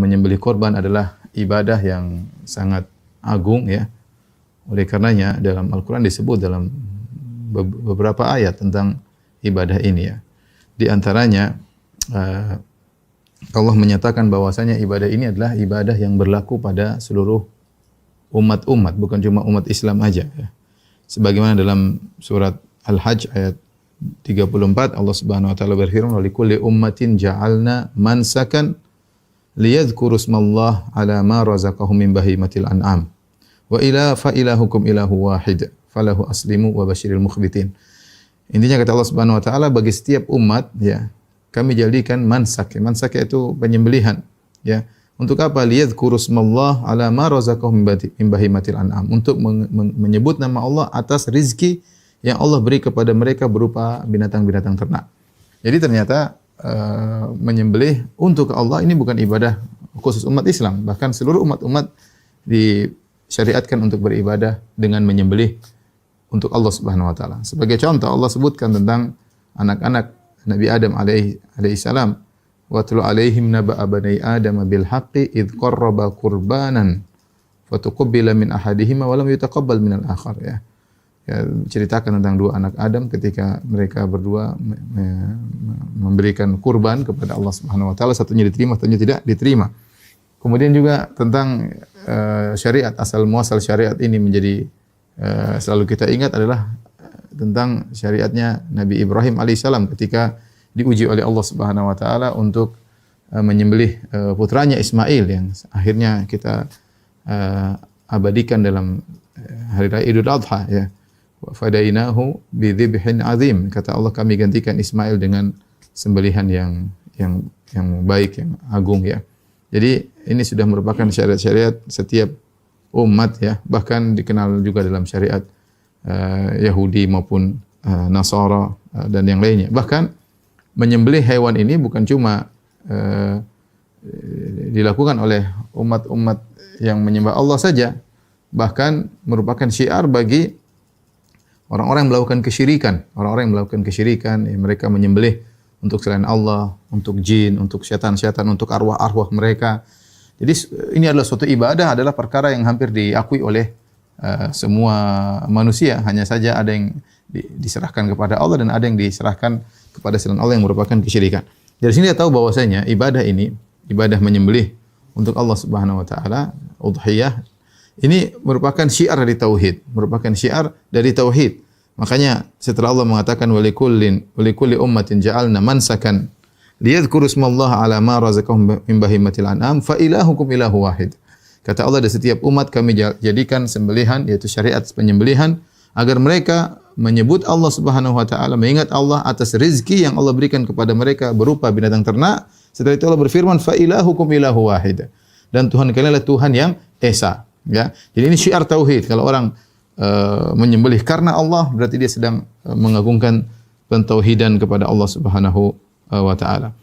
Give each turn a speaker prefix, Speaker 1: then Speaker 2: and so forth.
Speaker 1: menyembelih korban adalah ibadah yang sangat agung ya. Oleh karenanya dalam Al-Quran disebut dalam beberapa ayat tentang ibadah ini ya. Di antaranya Allah menyatakan bahwasanya ibadah ini adalah ibadah yang berlaku pada seluruh umat-umat, bukan cuma umat Islam aja ya. Sebagaimana dalam surat Al-Hajj ayat 34 Allah Subhanahu wa taala berfirman, "Wa likulli ummatin ja'alna mansakan liyadhkuru ismallah 'ala ma razaqahum min bahimatil an'am. Wa ilahukum ilahu wahid, falahu aslimu wa basyiril mukhbitin." Intinya kata Allah Subhanahu wa taala, bagi setiap umat ya, kami jadikan mansak. Mansak itu penyembelihan ya. Untuk apa? Liyadhkuru ismallah 'ala ma razaqahum min bahimatil an'am. Untuk menyebut nama Allah atas rizki yang Allah beri kepada mereka berupa binatang-binatang ternak. Jadi ternyata menyembelih untuk Allah ini bukan ibadah khusus umat Islam, bahkan seluruh umat-umat disyariatkan untuk beribadah dengan menyembelih untuk Allah Subhanahu wa taala. Sebagai contoh Allah sebutkan tentang anak-anak Nabi Adam alaihi salam, wa tulu alaihim naba'a bani Adam bil haqqi id qarraba qurbanan fatuqabbala min ahadihima wa lam yutaqabbal min al-akhar ya. Ya, ceritakan tentang dua anak Adam ketika mereka berdua memberikan kurban kepada Allah Subhanahu wa taala, satunya diterima, satunya tidak diterima. Kemudian juga tentang syariat, asal muasal syariat ini menjadi selalu kita ingat adalah tentang syariatnya Nabi Ibrahim alaihissalam ketika diuji oleh Allah Subhanahu wa taala untuk menyembelih putranya Ismail yang akhirnya kita abadikan dalam hari raya Idul Adha ya. Wa fadainahu bi dzibhin azim. Kata Allah, kami gantikan Ismail dengan sembelihan yang baik, yang agung ya. Jadi ini sudah merupakan syariat-syariat setiap umat ya, bahkan dikenal juga dalam syariat Yahudi maupun Nasara dan yang lainnya. Bahkan menyembelih hewan ini bukan cuma dilakukan oleh umat-umat yang menyembah Allah saja, bahkan merupakan syiar bagi orang-orang yang melakukan kesyirikan. Orang-orang yang melakukan kesyirikan, ya, mereka menyembelih untuk selain Allah, untuk jin, untuk syaitan-syaitan, untuk arwah-arwah mereka. Jadi ini adalah suatu ibadah, adalah perkara yang hampir diakui oleh semua manusia. Hanya saja ada yang diserahkan kepada Allah dan ada yang diserahkan kepada selain Allah yang merupakan kesyirikan. Dari sini kita tahu bahwasanya ibadah ini, ibadah menyembelih untuk Allah Subhanahu wa taala, udhiyah, ini merupakan syiar dari tauhid, merupakan syiar dari tauhid. Makanya setelah Allah mengatakan walikulli ummatin ja'alna mansakan liyadhkuru ismallaha 'ala ma razaqahum min bahimatil an'am fa ilahukum ilahu wahid. Kata Allah, dari setiap umat kami jadikan sembelihan, yaitu syariat penyembelihan, agar mereka menyebut Allah Subhanahu wa taala, mengingat Allah atas rezeki yang Allah berikan kepada mereka berupa binatang ternak. Setelah itu Allah berfirman fa ilahukum ilahu wahid. Dan Tuhan kalian adalah Tuhan yang esa. Ya, jadi ini syiar tauhid. Kalau orang menyembelih karena Allah, berarti dia sedang mengagungkan pentauhidan kepada Allah Subhanahu wa taala.